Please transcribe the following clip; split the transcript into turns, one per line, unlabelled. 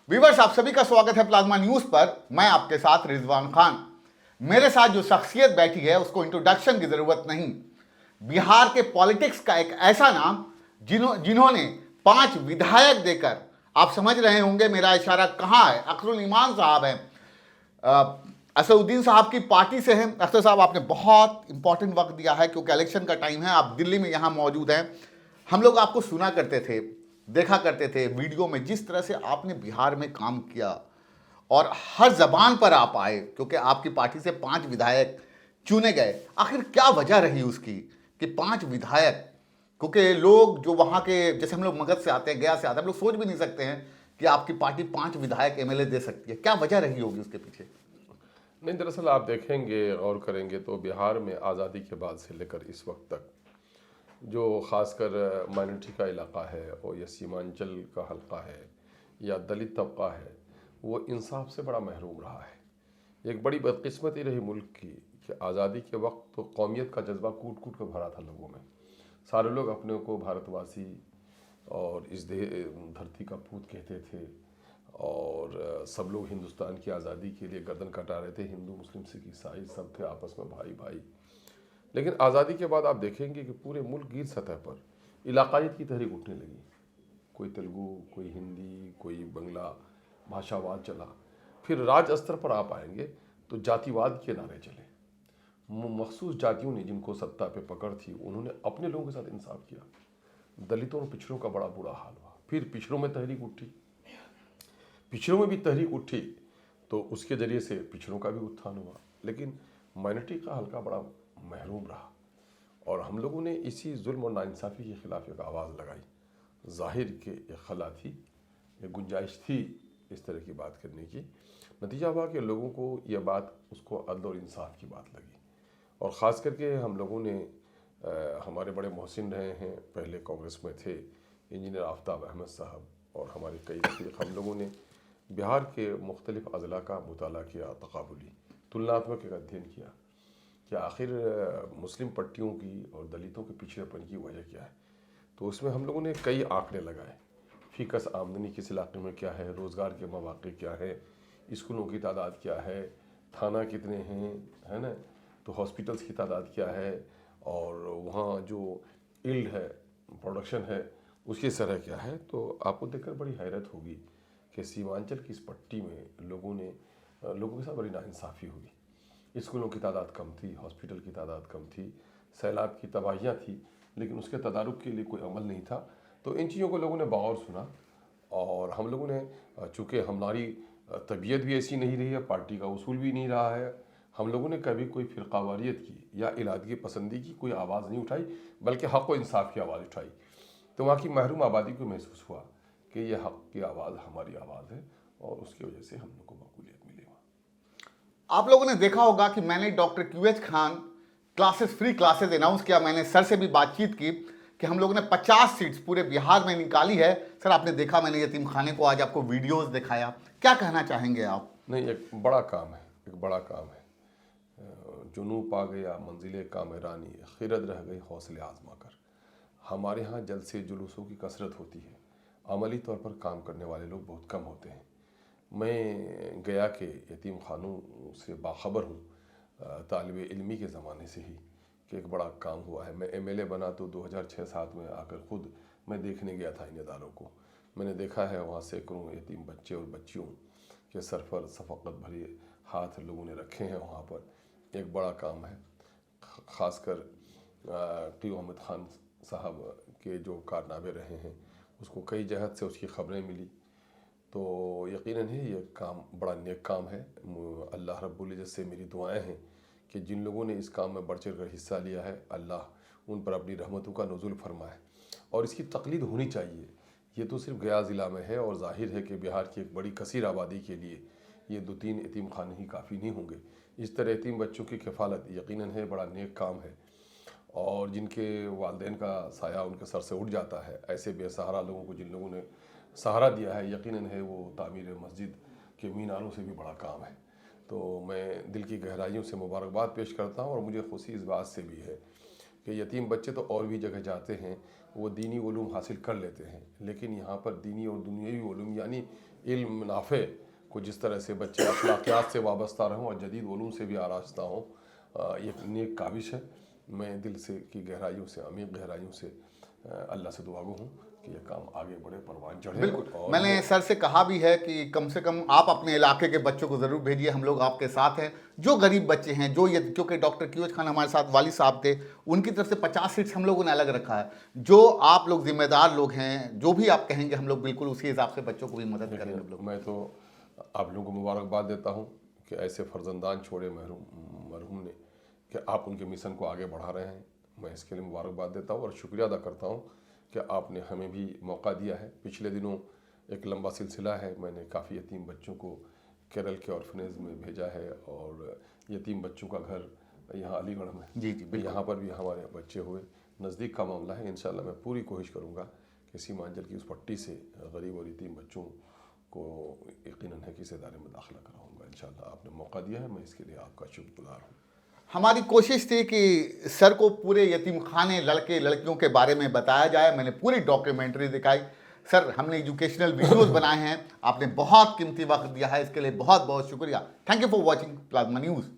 Viewers, आप सभी का स्वागत है प्लाज्मा न्यूज पर। मैं आपके साथ रिजवान खान। मेरे साथ जो शख्सियत बैठी है उसको इंट्रोडक्शन की जरूरत नहीं। बिहार के पॉलिटिक्स का एक ऐसा नाम जिन्होंने 5 विधायक देकर, आप समझ रहे होंगे मेरा इशारा कहां है, अख्तरुल ईमान साहब हैं। असदुद्दीन साहब की पार्टी से हैं। अख्तर साहब, आपने बहुत इंपॉर्टेंट वक्त दिया है क्योंकि इलेक्शन का टाइम है, आप दिल्ली में यहाँ मौजूद हैं। हम लोग आपको सुना करते थे, देखा करते थे वीडियो में, जिस तरह से आपने बिहार में काम किया और हर जबान पर आप आए क्योंकि आपकी पार्टी से 5 विधायक चुने गए। आखिर क्या वजह रही उसकी कि 5 विधायक? क्योंकि लोग जो वहाँ के, जैसे हम लोग मगध से आते हैं, गया से आते हैं, हम लोग सोच भी नहीं सकते हैं कि आपकी पार्टी 5 विधायक एमएलए दे सकती है। क्या वजह रही होगी उसके पीछे?
नहीं, दरअसल आप देखेंगे और करेंगे तो बिहार में आज़ादी के बाद से लेकर इस वक्त तक जो ख़ासकर माइनॉरिटी का इलाका है और या सीमांचल का हल्का है या दलित तबका है, वो इंसाफ से बड़ा महरूम रहा है। एक बड़ी बदकिस्मती रही मुल्क की कि आज़ादी के वक्त तो कौमियत का जज्बा कूट कूट कर भरा था लोगों में। सारे लोग अपने को भारतवासी और इस धरती का पूत कहते थे और सब लोग हिंदुस्तान की आज़ादी के लिए गर्दन कटा रहे थे। हिंदू, मुस्लिम, सिख, ईसाई सब थे आपस में भाई भाई। लेकिन आज़ादी के बाद आप देखेंगे कि पूरे मुल्क की सतह पर इलाकायत की तहरीक उठने लगी। कोई तेलुगु, कोई हिंदी, कोई बंगला भाषावाद चला। फिर राज्य स्तर पर आप आएंगे तो जातिवाद के नारे चले। मखसूस जातियों ने जिनको सत्ता पे पकड़ थी, उन्होंने अपने लोगों के साथ इंसाफ किया। दलितों और पिछड़ों का बड़ा बुरा हाल हुआ। फिर पिछड़ों में तहरीक उठी, पिछड़ों में भी तहरीक उठी तो उसके ज़रिए से पिछड़ों का भी उत्थान हुआ। लेकिन माइनॉरिटी का हल्का बड़ा महरूम रहा और हम लोगों ने इसी जुल्म और नाइंसाफ़ी के ख़िलाफ़ एक आवाज़ लगाई। ज़ाहिर के एक खला थी, एक गुंजाइश थी इस तरह की बात करने की। नतीजा हुआ कि लोगों को यह बात, उसको अदल और इंसाफ की बात लगी। और ख़ास करके हम लोगों ने हमारे बड़े मोहसिन रहे हैं, पहले कांग्रेस में थे, इंजीनियर आफ्ताब अहमद साहब और हमारे कई रफ़ीक, हम लोगों ने बिहार के मुख्तलिफ़ अज़ला का मुताला किया, तक़ाबुली तुलनात्मक एक अध्ययन किया कि आखिर मुस्लिम पट्टियों की और दलितों के पिछड़ेपन की वजह क्या है। तो उसमें हम लोगों ने कई आंकड़े लगाए। फ़ीकस आमदनी किस इलाके में क्या है, रोज़गार के मौक़े क्या है, स्कूलों की तादाद क्या है, थाना कितने हैं, है ना, तो हॉस्पिटल्स की तादाद क्या है और वहाँ जो यील्ड है, प्रोडक्शन है, उसकी सरह क्या है। तो आपको देखकर बड़ी हैरत होगी कि सीमांचल की इस पट्टी में लोगों के साथ बड़ी नाइंसाफ़ी हुई। स्कूलों की तादाद कम थी, हॉस्पिटल की तादाद कम थी, सैलाब की तबाहियाँ थी, लेकिन उसके तदारुक के लिए कोई अमल नहीं था। तो इन चीज़ों को लोगों ने बगौर सुना और हम लोगों ने, चूँकि हमारी तबीयत भी ऐसी नहीं रही है, पार्टी का उसूल भी नहीं रहा है, हम लोगों ने कभी कोई फ़िरक़ावारियत की या इलादगी पसंदी की कोई आवाज़ नहीं उठाई, बल्कि हक़ व इंसाफ की आवाज़ उठाई। तो वहाँ की महरूम आबादी को महसूस हुआ कि ये हक़ की आवाज़ हमारी आवाज़ है और उसकी वजह से हम लोग को मकबूलियत मिली।
आप लोगों ने देखा होगा कि मैंने doctor QH Khan classes, free classes announce किया। मैंने सर से भी बातचीत की कि हम लोगों ने 50 सीट्स पूरे बिहार में निकाली है। सर, आपने देखा, मैंने यतीम खाने को आज आपको वीडियोस दिखाया, क्या कहना चाहेंगे आप?
नहीं, एक बड़ा काम है, एक बड़ा काम है। जुनू पा गया मंजिले काम रानी, खिरद रह गई हौसले आजमा कर। हमारे यहाँ जलसे जुलूसों की कसरत होती है, अमली तौर पर काम करने वाले लोग बहुत कम होते हैं। मैं गया के यतीम खानों से बाखबर हूँ, तालिब इल्मी के ज़माने से ही, कि एक बड़ा काम हुआ है। मैं MLA बना तो 2006-07 में आकर ख़ुद मैं देखने गया था इन इदारों को। मैंने देखा है वहाँ सैकड़ों यतीम बच्चे और बच्चियों के सर पर शफ़क़त भरे हाथ लोगों ने रखे हैं वहाँ पर। एक बड़ा काम है। ख़ासकर क़ी अहमद ख़ान साहब के जो कारनामे रहे हैं, उसको कई जहत से उसकी ख़बरें मिली। तो यकीनन है ये काम बड़ा नेक काम है। अल्लाह रब्बुल इज़्ज़त से मेरी दुआएं हैं कि जिन लोगों ने इस काम में बढ़ चढ़ कर हिस्सा लिया है, अल्लाह उन पर अपनी रहमतों का नुज़ुल फरमाए और इसकी तक़लीद होनी चाहिए। ये तो सिर्फ गया ज़िला में है और ज़ाहिर है कि बिहार की एक बड़ी कसीर आबादी के लिए ये 2-3 यतीम खाने ही काफ़ी नहीं होंगे। इस तरह यतीम बच्चों की किफ़ालत यकीनन है बड़ा नेक काम है और जिनके वालिदैन का साया उनके सर से उठ जाता है, ऐसे बेसहारा लोगों को जिन लोगों ने सहारा दिया है, यकीनन है वो तामीर मस्जिद के मीनारों से भी बड़ा काम है। तो मैं दिल की गहराइयों से मुबारकबाद पेश करता हूँ और मुझे खुशी इस बात से भी है कि यतीम बच्चे तो और भी जगह जाते हैं, وہ دینی علوم حاصل کر لیتے ہیں، لیکن یہاں پر دینی اور دنیاوی علوم یعنی علم نافع کو جس طرح سے بچے اخلاقیات سے وابستہ رہوں اور جدید علوم سے بھی آراستہ ہوں، یہ نیک کاوش ہے۔ میں دل سے کی گہرائیوں سے، عمیق گہرائیوں سے اللہ سے دعا گو ہوں کہ یہ کام آگے بڑھے، پروان چڑھے۔
بالکل،
اور
میں نے سر سے کہا بھی ہے کہ کم سے کم آپ اپنے علاقے کے بچوں کو ضرور بھیجیے، ہم لوگ آپ کے ساتھ ہیں۔ جو غریب بچے ہیں، جو یہ کیونکہ ڈاکٹر کیوج خان ہمارے ساتھ والد صاحب تھے، ان کی طرف سے 50 سیٹس ہم لوگوں نے الگ رکھا ہے۔ جو آپ لوگ ذمہ دار لوگ ہیں، جو بھی آپ کہیں گے ہم لوگ بالکل اسی حساب سے بچوں کو بھی مدد کریں گے لوگ۔
میں تو آپ لوگوں کو مبارکباد دیتا ہوں کہ ایسے فرزندان چھوڑے مرحوم نے کہ آپ ان کے مشن کو آگے بڑھا رہے ہیں۔ میں اس کے لیے مبارکباد دیتا ہوں اور شکریہ ادا کرتا ہوں کہ آپ نے ہمیں بھی موقع دیا ہے۔ پچھلے دنوں ایک لمبا سلسلہ ہے، میں نے کافی یتیم بچوں کو کیرل کے آرفنیج میں بھیجا ہے، اور یتیم بچوں کا گھر یہاں علی گڑھ میں،
جی جی بالکل،
یہاں پر بھی ہمارے بچے ہوئے۔ نزدیک کا معاملہ ہے، انشاءاللہ میں پوری کوشش کروں گا کہ سیمانچل کی اس پٹی سے غریب اور یتیم بچوں کو یقیناً ہے کہ اس ادارے میں داخلہ کراؤں گا۔ انشاءاللہ آپ نے موقع دیا ہے، میں اس کے لیے آپ کا شکر گزار ہوں۔
ہماری کوشش تھی کہ سر کو پورے یتیم خانے لڑکے لڑکیوں کے بارے میں بتایا جائے۔ میں نے پوری ڈاکیومنٹری دکھائی۔ سر ہم نے ایجوکیشنل ویڈیوز بنائے ہیں، آپ نے بہت قیمتی وقت دیا ہے، اس کے لیے بہت بہت شکریہ۔ Thank you for watching plasma news.